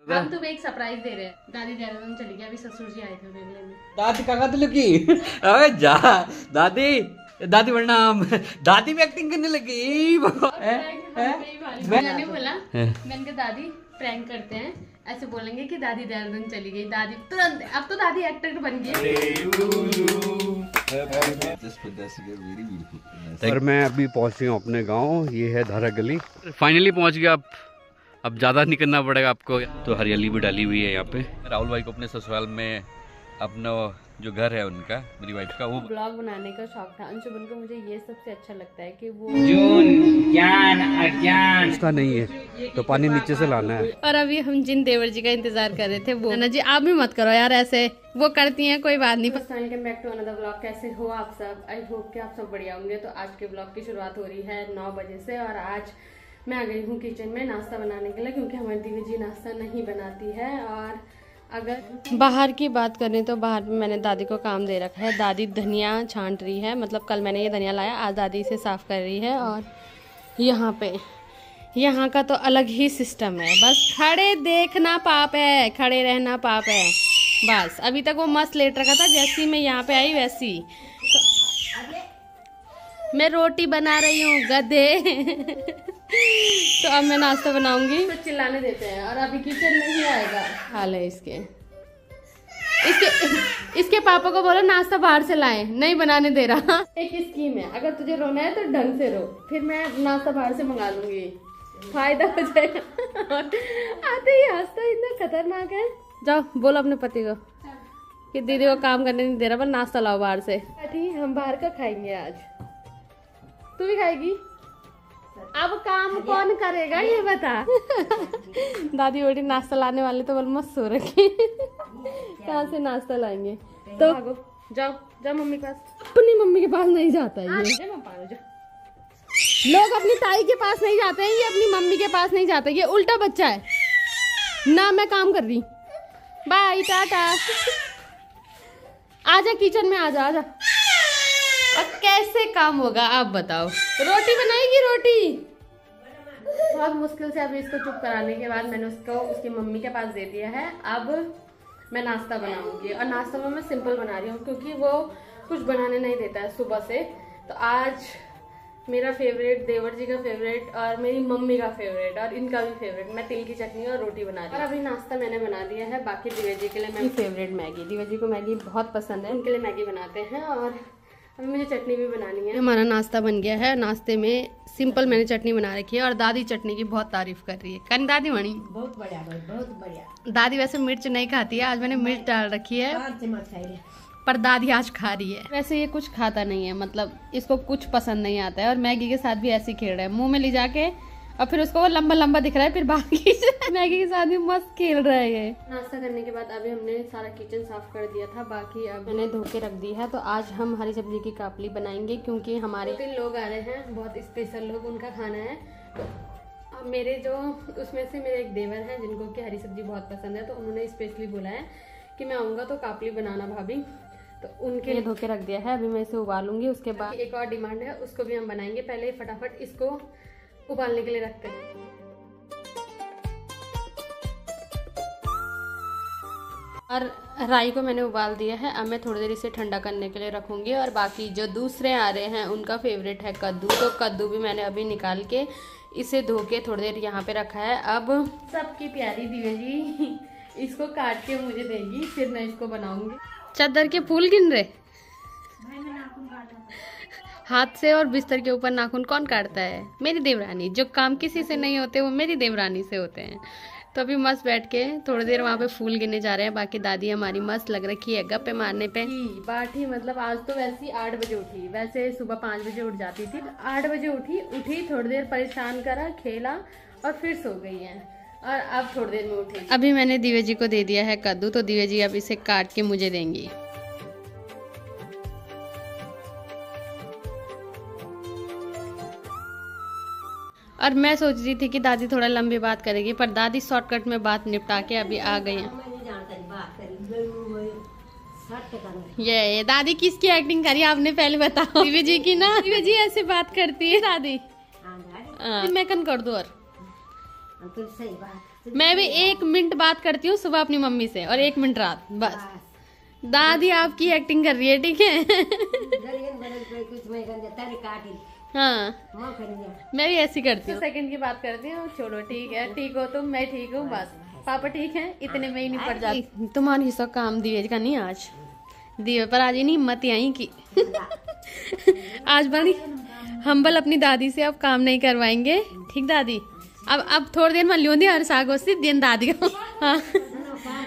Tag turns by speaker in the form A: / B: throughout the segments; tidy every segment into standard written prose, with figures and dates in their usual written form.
A: हम तुम्हें एक सरप्राइज दे रहे हैं। दादी देहरादून चली गई, अभी ससुर जी आए थे उन्हें लेने।
B: दादी कहाँ थी लगी? अबे जा दादी, दादी प्रणाम। दादी भी एक्टिंग करने लगी।
A: मैंने बोला, मैंने कहा दादी प्रैंक करते हैं, ऐसे बोलेंगे कि दादी देहरादून चली गई। दादी तुरंत, अब तो दादी एक्टर बन गई।
B: और मैं अभी पहुंच गया अपने गांव, ये है धारा गली। फाइनली पहुंच गया। अब ज़्यादा नहीं करना पड़ेगा आपको। तो हरियाली भी डाली हुई है यहाँ पे। राहुल भाई को अपने ससुराल में अपना जो घर है उनका, मेरी वाइफ का, वो
A: ब्लॉग बनाने का शौक था अंशुमन को। मुझे ये सबसे अच्छा लगता है कि वो
B: ज्ञान अज्ञान उसका नहीं है, तो पानी नीचे से लाना है।
A: और अभी हम जिन देवर जी का इंतजार कर रहे थे वो ना जी, आप भी मत करो यार ऐसे, वो करती हैं, कोई बात नहीं। Welcome back to another blog. कैसे हो आप सब? आई होप कि आप सब बढ़िया होंगे। तो आज के ब्लॉग की शुरुआत हो रही है 9 बजे से और आज मैं आ गई हूँ किचन में नाश्ता बनाने के लिए, क्योंकि हमारी दीदी जी नाश्ता नहीं बनाती है। और अगर बाहर की बात करें तो बाहर में मैंने दादी को काम दे रखा है। दादी धनिया छांट रही है, मतलब कल मैंने ये धनिया लाया, आज दादी इसे साफ कर रही है। और यहाँ का तो अलग ही सिस्टम है, बस खड़े देखना पाप है, खड़े रहना पाप है बस। अभी तक वो मस्त लेट रखा था, जैसी मैं यहाँ पे आई वैसी। तो मैं रोटी बना रही हूँ गधे। तो अब मैं नाश्ता बनाऊंगी। तो चिल्लाने देते हैं और अभी किचन में ही आएगा। हाल है इसके पापा को बोलो नाश्ता बाहर से लाएं, नहीं बनाने दे रहा। एक स्कीम है, अगर तुझे रोना है तो ढंग से रो, फिर मैं नाश्ता बाहर से मंगा लूंगी, फायदा हो जाएगा। आते ही हंसता इतना खतरनाक है। जाओ बोलो अपने पति को कि दीदी को काम करने नहीं दे रहा, पर नाश्ता लाओ बाहर से। ठीक, हम बाहर का खाएंगे आज। तू भी खाएगी? अब काम कौन करेगा ये बता। दादी बेटी नाश्ता लाने वाले तो बोल मस्त सो रखी। कहाँ से नाश्ता लाएंगे? तो जाओ जाओ मम्मी के पास। अपनी मम्मी के पास नहीं जाता है ये। लोग अपनी ताई के पास नहीं जाते हैं, ये अपनी मम्मी के पास नहीं जाता, ये उल्टा बच्चा है ना। मैं काम कर रही, बाय टाटा। आजा किचन में, आजा आजा। अब कैसे काम होगा आप बताओ? रोटी बनाएगी? रोटी बहुत मुश्किल से अभी इसको चुप कराने के बाद मैंने उसको उसकी मम्मी के पास दे दिया है। अब मैं नाश्ता बनाऊंगी और नाश्ता में मैं सिंपल बना रही हूँ, क्योंकि वो कुछ बनाने नहीं देता है सुबह से। तो आज मेरा फेवरेट, देवर जी का फेवरेट और मेरी मम्मी का फेवरेट और इनका भी फेवरेट, मैं तिल की चटनी और रोटी बना रही हूँ। और अभी नाश्ता मैंने बना दिया है। बाकी देवर जी के लिए मेरी फेवरेट मैगी, देवर जी को मैगी बहुत पसंद है, उनके लिए मैगी बनाते हैं। और अभी मुझे चटनी भी बनानी है। हमारा नाश्ता बन गया है। नाश्ते में सिंपल मैंने चटनी बना रखी है और दादी चटनी की बहुत तारीफ कर रही है। कन दादी बनी
C: बहुत बढ़िया, बहुत बढ़िया।
A: दादी वैसे मिर्च नहीं खाती है, आज मैंने मिर्च डाल रखी है, पर दादी आज खा रही है। वैसे ये कुछ खाता नहीं है, मतलब इसको कुछ पसंद नहीं आता है। और मैगी के साथ भी ऐसे ही खेल रहा है, मुंह में ले जाके, और फिर उसको वो लंबा लंबा दिख रहा है, फिर बाकी मैगी के साथ भी मस्त खेल रहा है ये। नाश्ता करने के बाद अभी हमने सारा किचन साफ कर दिया था, बाकी अब मैंने धो के रख दी है। तो आज हम हरी सब्जी की कापली बनाएंगे, क्योंकि हमारे 3 लोग आ रहे हैं, बहुत स्पेशल लोग, उनका खाना है। तो मेरे जो उसमें से मेरे एक देवर हैं जिनको कि हरी सब्जी बहुत पसंद है, तो उन्होंने स्पेशली बोला है कि मैं आऊँगा तो कापली बनाना भाभी, तो उनके लिए धो के रख दिया है। अभी मैं इसे उबालूंगी, उसके बाद एक और डिमांड है, उसको भी हम बनाएंगे। पहले फटाफट इसको उबालने के लिए रखते हैं। और राई को मैंने उबाल दिया है। अब मैं थोड़ी देर इसे ठंडा करने के लिए रखूंगी। और बाकी जो दूसरे आ रहे हैं उनका फेवरेट है कद्दू, तो कद्दू भी मैंने अभी निकाल के इसे धो के थोड़ी देर यहाँ पे रखा है। अब सबकी प्यारी दीदी जी इसको काट के मुझे देंगी, फिर मैं इसको बनाऊंगी। चादर के फूल गिन रहे हाथ से, और बिस्तर के ऊपर नाखून कौन काटता है? मेरी देवरानी। जो काम किसी से नहीं होते वो मेरी देवरानी से होते हैं। तो अभी मस्त बैठ के थोड़ी देर वहाँ पे फूल गिने जा रहे हैं। बाकी दादी हमारी मस्त लग रखी है गप्पे मारने पे। बाठी मतलब आज तो वैसे ही 8 बजे उठी, वैसे सुबह 5 बजे उठ जाती थी, 8 बजे उठी थोड़ी देर परेशान करा, खेला और फिर सो गई है। और अब थोड़ी देर में उठी। अभी मैंने दिव्या जी को दे दिया है कद्दू, तो दिव्या जी अब इसे काट के मुझे देंगी। और मैं सोच रही थी कि दादी थोड़ा लंबी बात करेगी, पर दादी शॉर्टकट में बात निपटा के अभी आ गई हैं। ये दादी किसकी एक्टिंग करी आपने पहले बताओ? दिव्या जी की ना, दिव्या जी ऐसे बात करती है दादी। मैं कन कर दो और
C: सही बात।
A: मैं भी 1 मिनट बात करती हूँ सुबह अपनी मम्मी से और 1 मिनट रात, बस। दादी आपकी एक्टिंग कर रही है, ठीक है। हाँ, मैं भी ऐसी करती हूँ। सेकंड की बात करती हूँ, छोड़ो, ठीक है, ठीक हो तुम, मैं ठीक हूँ, बस। पापा ठीक है, इतने में ही नहीं पड़ जाती। तुम्हारी सब काम दिए का नहीं आज दिए पर आज नहीं हिम्मत आई की। आज बड़ी हम्बल अपनी दादी से अब काम नहीं करवाएंगे, ठीक दादी। अब थोड़ी देर में लियो दी हर सागो से दिन दादी को। हाँ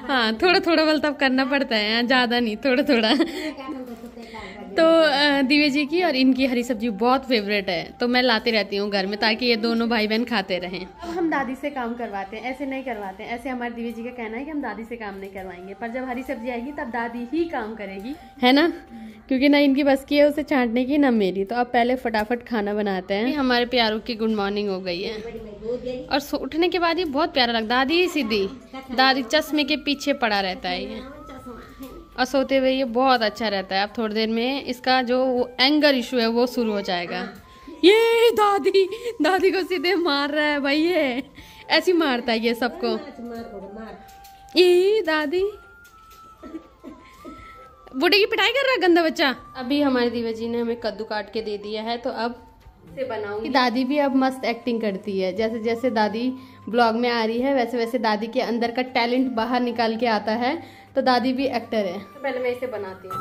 A: हाँ, थोड़ा थोड़ा बल तब करना पड़ता है, ज्यादा नहीं, थोड़ा थोड़ा। तो दिव्या जी की और इनकी हरी सब्जी बहुत फेवरेट है, तो मैं लाती रहती हूँ घर में ताकि ये दोनों भाई बहन खाते रहें। अब हम दादी से काम करवाते हैं, ऐसे नहीं करवाते हैं। ऐसे हमारे दिव्या जी का कहना है कि हम दादी से काम नहीं करवाएंगे, पर जब हरी सब्जी आएगी तब दादी ही काम करेगी, है ना, क्योंकि ना इनकी बस की है उसे छांटने की ना मेरी। तो अब पहले फटाफट खाना बनाते हैं। हमारे प्यारों की गुड मॉर्निंग हो गई है और उठने के बाद ये बहुत प्यारा लगता है। दादी सीधी, दादी चश्मे के पीछे पड़ा रहता है ये, और सोते हुए ये बहुत अच्छा रहता है। अब थोड़ी देर में इसका जो एंगर इशू है वो शुरू हो जाएगा। ये दादी को सीधे मार रहा है भाई, ये ऐसी मारता है ये सबको। ये दादी बूढ़े की पिटाई कर रहा है गंदा बच्चा। अभी हमारी दिव्या जी ने हमें कद्दू काट के दे दिया है, तो अब से बनाऊंगी। दादी भी अब मस्त एक्टिंग करती है, जैसे जैसे दादी ब्लॉग में आ रही है वैसे वैसे दादी के अंदर का टैलेंट बाहर निकाल के आता है। तो दादी भी एक्टर है। तो पहले मैं इसे बनाती हूँ।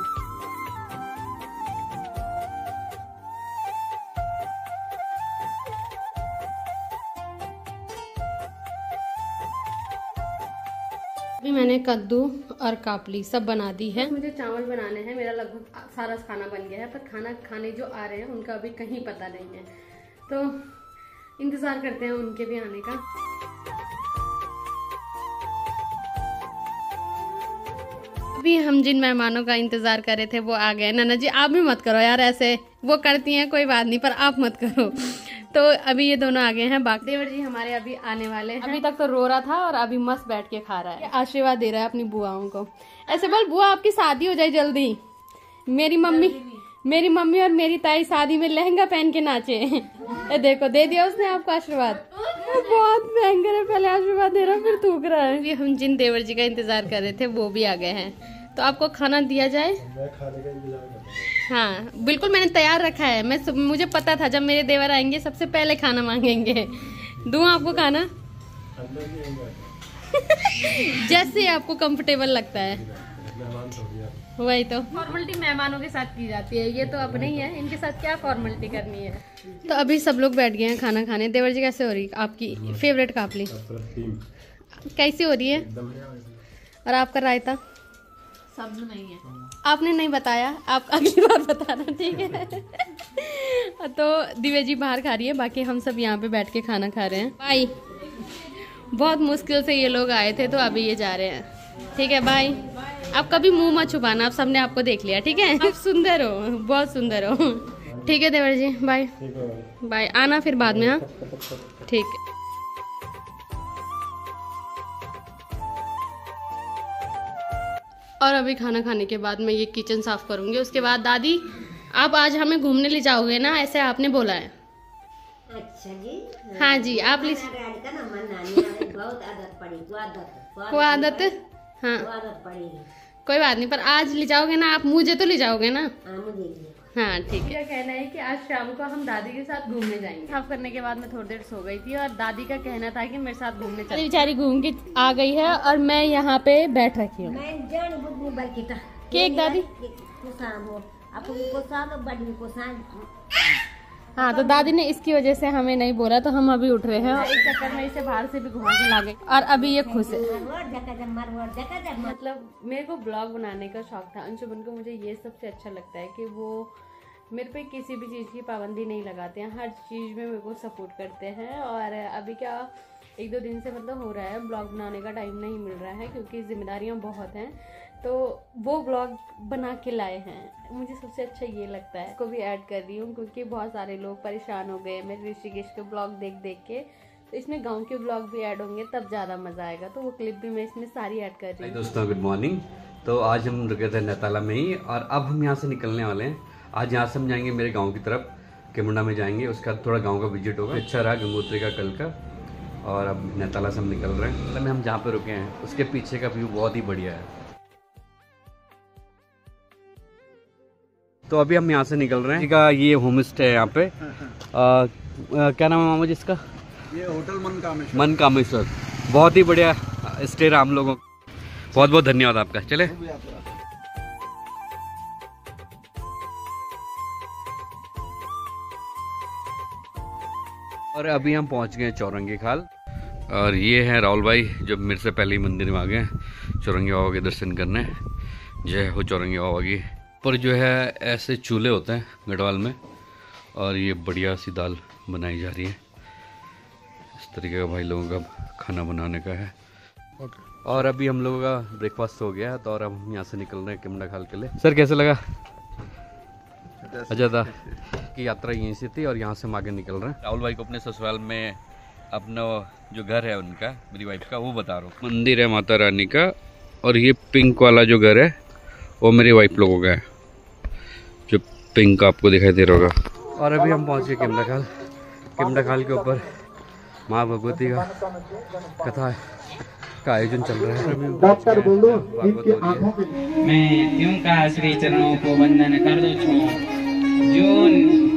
A: अभी मैंने कद्दू और कापली सब बना दी है। मुझे चावल बनाने हैं, मेरा लगभग सारा खाना बन गया है, पर खाना खाने जो आ रहे हैं उनका अभी कहीं पता नहीं है, तो इंतजार करते हैं उनके भी आने का। अभी हम जिन मेहमानों का इंतजार कर रहे थे वो आ गए। नन्ना जी आप भी मत करो यार ऐसे, वो करती हैं कोई बात नहीं, पर आप मत करो। तो अभी ये दोनों आ गए हैं। बाकी देवर जी हमारे अभी आने वाले हैं। अभी तक तो रो रहा था और अभी मस्त बैठ के खा रहा है, आशीर्वाद दे रहा है अपनी बुआओं को। ऐसे बोल बुआ आपकी शादी हो जाए जल्दी। मेरी मम्मी और मेरी ताई शादी में लहंगा पहन के नाचे। देखो दे दिया उसने आपको आशीर्वाद। बहुत भयंकर है, पहले आशीर्वाद दे रहा फिर थूक रहा है। हम जिन देवर जी का इंतजार कर रहे थे वो भी आ गए हैं, तो आपको खाना दिया जाए।
D: मैं खाने का इंतजार कर रहा हूं।
A: हाँ बिल्कुल, मैंने तैयार रखा है। मुझे पता था जब मेरे देवर आएंगे सबसे पहले खाना मांगेंगे। दूं आपको खाना?
D: अंदर ही होगा।
A: जैसे आपको कंफर्टेबल लगता है।
D: मेहमान थोड़ी है।
A: वही तो फॉर्मेलिटी मेहमानों के साथ की जाती है, ये तो अपने ही है, इनके साथ क्या फॉर्मेलिटी करनी है। तो अभी सब लोग बैठ गए हैं खाना खाने। देवर जी कैसे हो रही आपकी फेवरेट कापली? कैसी हो रही है? और आपका रायता? सब नहीं है, आपने नहीं बताया, आप अगली बार बताना, ठीक है। तो दिव्या जी बाहर खा रही है, बाकी हम सब यहाँ पे बैठ के खाना खा रहे हैं। बाय। बहुत मुश्किल से ये लोग आए थे, तो अभी ये जा रहे हैं, ठीक है बाय। आप कभी मुंह मत छुपाना, आप सबने आपको देख लिया, ठीक है। आप सुंदर हो, बहुत सुंदर हो, ठीक है देवर जी बाय बाय। आना फिर बाद में, हाँ ठीक है। और अभी खाना खाने के बाद मैं ये किचन साफ करूंगी। उसके बाद दादी आप आज हमें घूमने ले जाओगे ना, ऐसे आपने बोला है।
C: अच्छा जी।
A: हाँ जी आप
C: बहुत आदत पड़ी,
A: को आदत, हाँ
C: आदत पड़ेगी।
A: कोई बात नहीं, पर आज ले जाओगे ना आप, मुझे तो ले जाओगे ना?
C: मुझे
A: हाँ ठीक है। क्या कहना है कि आज शाम को हम दादी के साथ घूमने जाएंगे। साफ करने के बाद मैं थोड़ी देर सो गई थी और दादी का कहना था कि मेरे साथ घूमने चलो। बेचारी घूम के आ गई है और मैं यहाँ पे बैठ रखी हूँ। केक दादी हाँ, तो दादी ने इसकी वजह से हमें नहीं बोला, तो हम अभी उठ रहे हैं और इस चक्कर में इसे बाहर से भी घुमा के ला गए और अभी ये खुश है। मतलब मेरे को ब्लॉग बनाने का शौक था अंशुमन को। मुझे ये सबसे अच्छा लगता है कि वो मेरे पे किसी भी चीज़ की पाबंदी नहीं लगाते हैं, हर चीज़ में मेरे को सपोर्ट करते हैं। और अभी क्या 1-2 दिन से मतलब हो रहा है ब्लॉग बनाने का टाइम नहीं मिल रहा है क्योंकि जिम्मेदारियां बहुत हैं, तो वो ब्लॉग बना के लाए हैं। मुझे सबसे अच्छा ये लगता है, इसको भी ऐड कर रही हूँ क्योंकि बहुत सारे लोग परेशान हो गए मेरे ऋषिकेश के ब्लॉग देख देख के, तो इसमें गांव के ब्लॉग भी ऐड होंगे तब ज़्यादा मज़ा आएगा, तो वो क्लिप भी मैं इसमें सारी ऐड कर रही हूँ।
B: दोस्तों गुड मॉर्निंग। तो आज हम रुके थे नैताला में ही और अब हम यहाँ से निकलने वाले हैं। आज यहाँ से हम जाएंगे मेरे गाँव की तरफ, केमुंडा में जाएंगे, उसके बाद थोड़ा गाँव का विजिट होगा। अच्छा रहा गंगोत्री का कल का, और अब नेताला से हम निकल रहे हैं। मतलब हम जहाँ पे रुके हैं उसके पीछे का व्यू बहुत ही बढ़िया है। तो अभी हम यहाँ से निकल रहे हैं का ये होम स्टे है यहाँ पे। क्या नाम है मामा जी इसका?
D: ये होटल
B: मन कामेश्वर। बहुत ही बढ़िया स्टे रहा हम लोगों। बहुत बहुत धन्यवाद आपका। चले और अभी हम पहुंच गए चौरंगी खाल और ये है राहुल भाई जो मेरे से पहले ही मंदिर में आ गए चौरंगी बाबा के दर्शन करने। जय हो चौरंगी बाबा की। पर जो है ऐसे चूल्हे होते हैं गढ़वाल में और ये बढ़िया सी दाल बनाई जा रही है। इस तरीके का भाई लोगों का खाना बनाने का है। और अभी हम लोगों का ब्रेकफास्ट हो गया तो और अब हम यहाँ से निकल रहे हैं किमड़ा खाल के लिए। सर कैसे लगा? अच्छा था की यात्रा यहीं से थी और यहाँ से हम आगे निकल रहे हैं। राहुल भाई को अपने ससुराल में अपना जो घर है उनका मेरी वाइफ का वो बता रहा हूँ। मंदिर है माता रानी का और ये पिंक वाला जो घर है वो मेरी वाइफ लोगों का है जो पिंक आपको दिखाई दे रहा होगा। और अभी हम पहुँच गए किमड़ा खाल के ऊपर माँ भगवती का कथा का आयोजन चल रहा है।
E: मैं त्यों का श्री चरणों को वंदन कर दो छू जो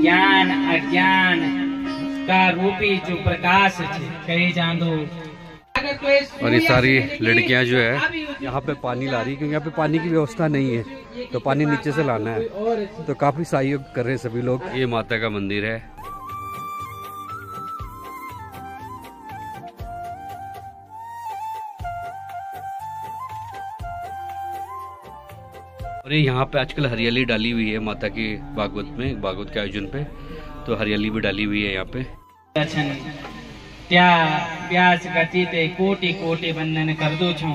E: ज्ञान अज्ञान का रूपी जो प्रकाश कहे जान दो।
B: और ये सारी लड़कियां जो है यहाँ पे पानी ला रही है क्योंकि यहाँ पे पानी की व्यवस्था नहीं है तो पानी नीचे से लाना है तो काफी सहयोग कर रहे हैं सभी लोग। ये माता का मंदिर है। और ये यहाँ पे आजकल हरियाली डाली हुई है माता की भागवत के आयोजन पे तो हरियाली भी डाली हुई है यहाँ पे।
E: प्यास गति ते कोटि कोटि वंदन कर दो छो।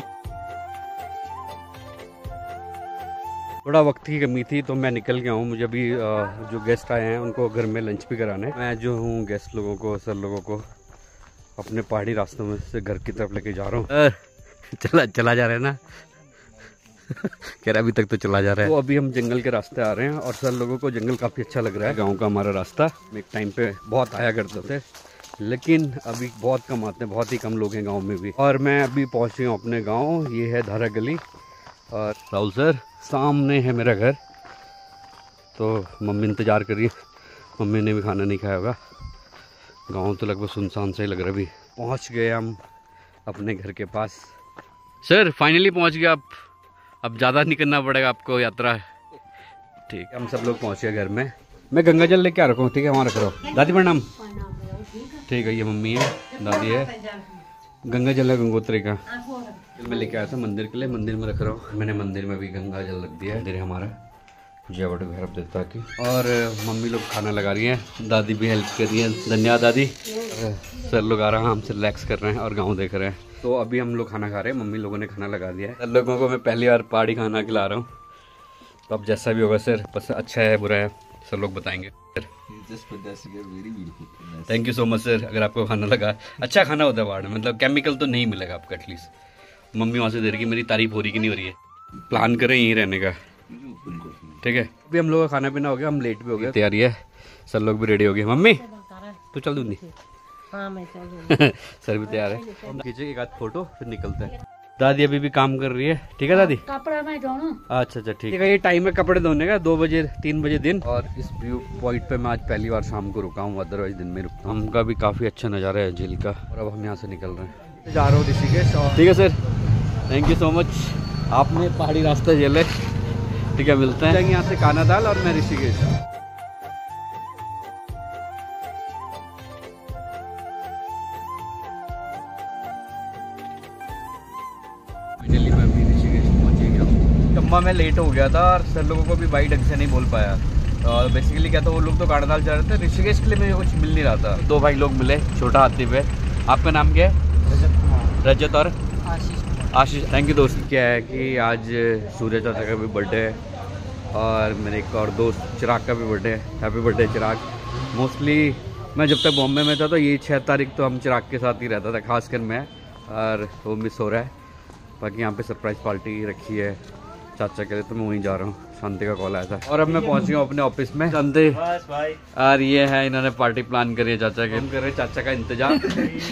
B: थोड़ा वक्त की कमी थी तो मैं निकल गया हूँ। मुझे अभी जो गेस्ट आए हैं उनको घर में लंच भी कराना है। मैं जो हूँ गेस्ट लोगों को सर लोगों को अपने पहाड़ी रास्तों में से घर की तरफ लेके जा रहा हूँ। चला जा रहा है ना कह रहा अभी तक तो चला जा रहा है। तो अभी हम जंगल के रास्ते आ रहे हैं और सर लोगों को जंगल काफ़ी अच्छा लग रहा है। गांव का हमारा रास्ता एक टाइम पे बहुत आया करते थे लेकिन अभी बहुत कम आते हैं। बहुत ही कम लोग हैं गांव में भी। और मैं अभी पहुंच गया हूँ अपने गांव। ये है धारा गली और राहुल सर सामने है मेरा घर। तो मम्मी इंतज़ार कर रही है। मम्मी ने भी खाना नहीं खाया होगा। गाँव तो लगभग सुनसान से ही लग रहा है। अभी पहुँच गए हम अपने घर के पास। सर फाइनली पहुँच गया। अब ज़्यादा नहीं करना पड़ेगा आपको यात्रा। ठीक है हम सब लोग पहुँच गए घर में। मैं गंगा जल लेके आ रखा हूँ। ठीक है वहाँ रख रहा हूँ। दादी प्रणाम। ठीक है ये मम्मी है दादी है। गंगा जल है गंगोत्री का मैं लेके आया था मंदिर के लिए। मंदिर में रख रहा हूँ। मैंने मंदिर में भी गंगा जल रख दिया है। मंदिर हमारा पूजा वट घर देता कि। और मम्मी लोग खाना लगा रही हैं। दादी भी हेल्प कर रही है। धन्यवाद दादी। सर लोग आराम से रिलैक्स कर रहे हैं और गाँव देख रहे हैं। तो अभी हम लोग खाना खा रहे हैं। मम्मी लोगों ने खाना लगा दिया है। सर लोगों को मैं पहली बार पहाड़ी खाना खिला रहा हूँ। तो अब जैसा भी होगा सर बस अच्छा है बुरा है सर लोग बताएंगे। Thank you so much sir. अगर आपको खाना लगा अच्छा खाना होता है पहाड़ में मतलब केमिकल तो नहीं मिलेगा आपको एटलीस्ट। मम्मी वहाँ से दे रही मेरी तारीफ हो रही कि नहीं हो रही है। प्लान करें यहीं रहने का। ठीक है अभी हम लोग का खाना पीना हो गया। हम लेट भी हो गए। तैयारी है सर लोग भी रेडी हो गए। मम्मी तो चल दूँगी।
C: हाँ मैं चलूँगी।
B: सर भी तैयार है। हम खींचे एक आध फोटो फिर निकलते हैं। दादी अभी भी काम कर रही है। ठीक है दादी
C: कपड़ा मैं धोना।
B: अच्छा ठीक है। ये टाइम है कपड़े धोने का 2 बजे 3 बजे दिन। और इस व्यू पॉइंट पे मैं आज पहली बार शाम को रुका हूँ। अदरवाइज दिन में रुकता हूँ। हमका भी काफी अच्छा नज़ारा है झील का। और अब हम यहाँ से निकल रहे हैं जा रहा हूँ ऋषिकेश। ठीक है sir thank you so much. आपने पहाड़ी रास्ता झेले। ठीक है मिलते हैं यहाँ से कानादाल और मैं ऋषिकेश। फाइनली मैं अभी ऋषिकेश पहुँच गया हूँ। चंबा में लेट हो गया था और सर लोगों को भी बाई ढंग से नहीं बोल पाया। और बेसिकली क्या था वो लोग तो कानादाल जा रहे थे। ऋषिकेश के लिए मुझे कुछ मिल नहीं रहा था। 2 भाई लोग मिले छोटा हाथी पे। आपका नाम क्या है? रजत और आशीष। थैंक यू दोस्त। क्या है कि आज सूर्य चाचा का भी बर्थडे है और मेरे एक और दोस्त चिराग का भी बर्थडे है। हैप्पी बर्थडे चिराग। मोस्टली मैं जब तक बॉम्बे में था तो ये 6 तारीख तो हम चिराग के साथ ही रहता था खासकर मैं। और वो मिस हो रहा है। बाकी यहाँ पे सरप्राइज़ पार्टी रखी है चाचा के लिए तो मैं वहीं जा रहा हूँ। शांति का कॉल आया था और अब मैं पहुंच गया अपने ऑफिस में। शांति
D: बस भाई,
B: और ये है, इन्होंने पार्टी प्लान करी है चाचा के, हम कर रहे हैं चाचा का इंतजार।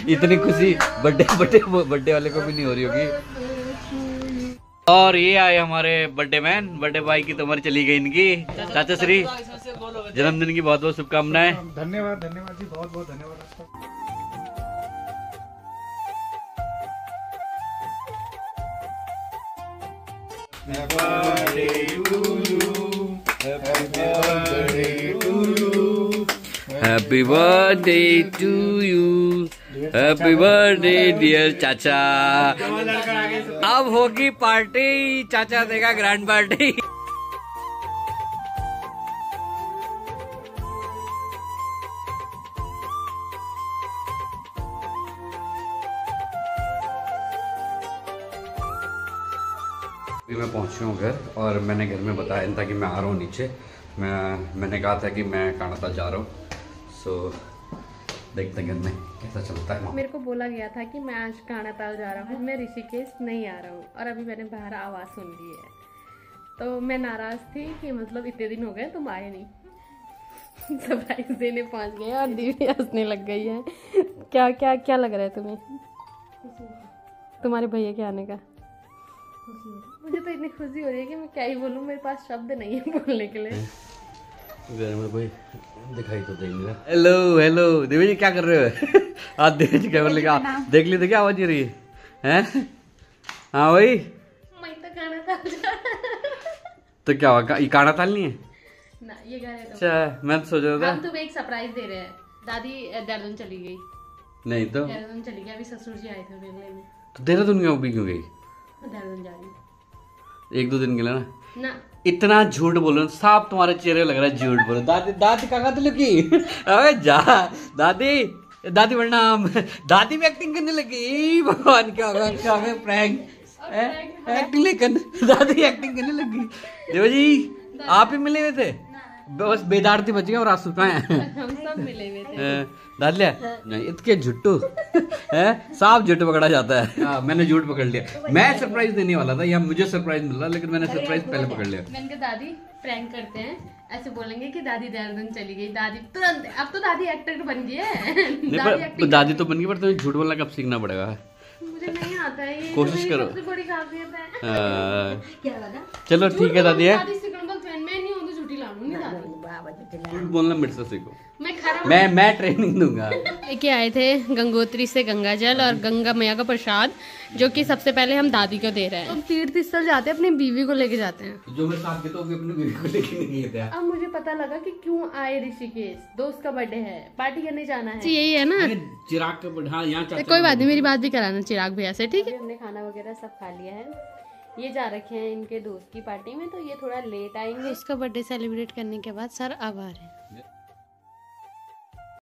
B: इतनी खुशी बर्थडे वाले को भी नहीं हो रही होगी। और ये आए हमारे बर्थडे मैन, बर्थडे बॉय की तो उम्र चली गई इनकी। चाचा श्री जन्मदिन की बहुत बहुत शुभकामनाएं।
D: धन्यवाद धन्यवाद जी, बहुत बहुत धन्यवाद आपका।
B: Happy birthday to you, happy birthday dear चाचा। अब होगी पार्टी, चाचा देगा ग्रैंड पार्टी। मैं पहुंची हूँ घर और मैंने घर में बताया था कि मैं आ रहा हूँ नीचे। मैंने कहा था कि मैं कानाता जा रहा हूँ। सो देखते हैं घर में कैसा चलता है।
A: मेरे को बोला गया था कि मैं आज कानाताल जा रहा हूँ, मैं ऋषिकेश नहीं आ रहा हूँ, और अभी मैंने बाहर आवाज़ सुन ली है। तो मैं नाराज़ थी कि मतलब इतने दिन हो गए तुम आए नहीं। सरप्राइज देने पहुँच गए और दीदी हंसने लग गई है। क्या क्या क्या लग रहा है तुम्हें तुम्हारे भैया के आने का? मुझे तो इतनी खुशी हो रही है कि मैं क्या ही बोलूँ, मेरे पास शब्द नहीं है बोलने के लिए।
B: घर में कोई दिखाई तो दे नहीं रहा। हेलो हेलो देवी जी, क्या कर रहे हो? आज देवी जी क्या बोले, देख ली तो क्या आवाज रही है? हाँ भाई,
A: मैं तो कानाताल जा रहा।
B: तो क्या हुआ, ये कानाताल नहीं है
A: ना, ये घर है।
B: अच्छा, मैं तो सोच रहा था।
A: हम तुम्हें एक सरप्राइज दे रहे हैं। दादी देहरादून चली गई।
B: नहीं तो
A: देहरादून चली गई, अभी ससुर जी आए थे मिलने में।
B: तो देहरादून क्यों भी क्यों गई?
A: देहरादून जा रही हूँ।
B: 1-2 दिन के लिए ना।
A: ना
B: इतना झूठ बोलो, साफ तुम्हारे चेहरे लग रहा है झूठ बोलो। दादी दादी काका तो लगी। अबे जा दादी, दादी प्रणाम। दादी भी एक्टिंग करने लगी। भगवान क्या होगा, क्या होगा प्रैंक एक्टिंग, लेकिन दादी एक्टिंग करने लगी। देवा जी आप ही मिले हुए थे, बस बेदारती बच गया और आंसू पाए।
A: हम सब मिले हुए थे।
B: दादलिया नहीं, इतने झुट्टू है, साफ झूठ पकड़ा जाता है। मैंने झूठ पकड़ लिया। मैं सरप्राइज देने वाला था, या मुझे सरप्राइज मिल रहा, लेकिन मैंने सरप्राइज पहले पकड़ लिया।
A: मैंने कहा दादी प्रैंक करते हैं, ऐसे बोलेंगे कि दादी देहरादून चली गई। दादी तुरंत, अब तो दादी एक्टर बन गई है।
B: दादी तो बन गई, पर तुम्हें झूठ बोलना कब सीखना पड़ेगा?
A: मुझे नहीं आता है, ये
B: कोशिश करो।
A: सबसे बड़ी खासियत है।
B: चलो ठीक है दादी है,
A: दादी से मैं नहीं हूँ तो झूठी लाऊंगी दादी।
B: झूठ बोलना मेरे से सीखो।
A: मैं
B: ट्रेनिंग दूंगा।
A: लेके आए थे गंगोत्री से गंगा जल और गंगा मैया का प्रसाद, जो कि सबसे पहले हम दादी को दे रहे हैं। हम तीर्थ स्थल जाते हैं, अपनी बीवी को लेके जाते हैं।
B: जो मैं साथ गया तो अपनी बीवी को लेके नहीं गए थे।
A: अब मुझे पता लगा कि क्यों आए ऋषिकेश। दोस्त का बर्थडे है, पार्टी करने जाना है। यही है ना,
B: चिराग के बढ़ा यहाँ।
A: कोई बात नहीं, मेरी बात भी कराना चिराग भैया से, ठीक है? हमने खाना वगैरह सब खा लिया है। ये जा रखे हैं इनके दोस्त की पार्टी में, तो ये थोड़ा लेट आएंगे। उसका बर्थडे सेलिब्रेट करने के बाद सर अब आ रहे हैं।